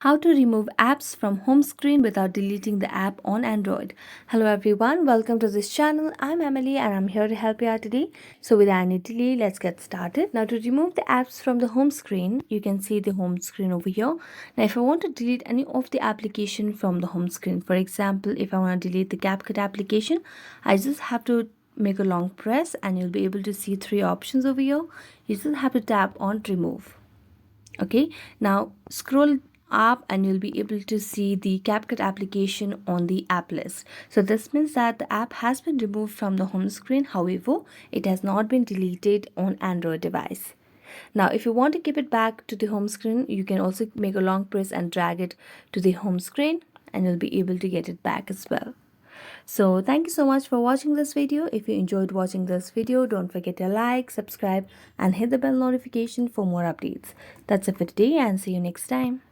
How to remove apps from home screen without deleting the app on Android. Hello everyone, welcome to this channel. I'm Emily and I'm here to help you out today. So without any delay, let's get started. Now to remove the apps from the home screen, you can see the home screen over here. Now if I want to delete any of the application from the home screen, for example, if I want to delete the CapCut application, I just have to make a long press and you'll be able to see three options over here. You just have to tap on remove. Okay, now scroll up and you'll be able to see the CapCut application on the app list. So this means that the app has been removed from the home screen. However, it has not been deleted on Android device. Now if you want to keep it back to the home screen, you can also make a long press and drag it to the home screen and you'll be able to get it back as well. So thank you so much for watching this video. If you enjoyed watching this video, don't forget to like, subscribe and hit the bell notification for more updates. That's it for today and see you next time.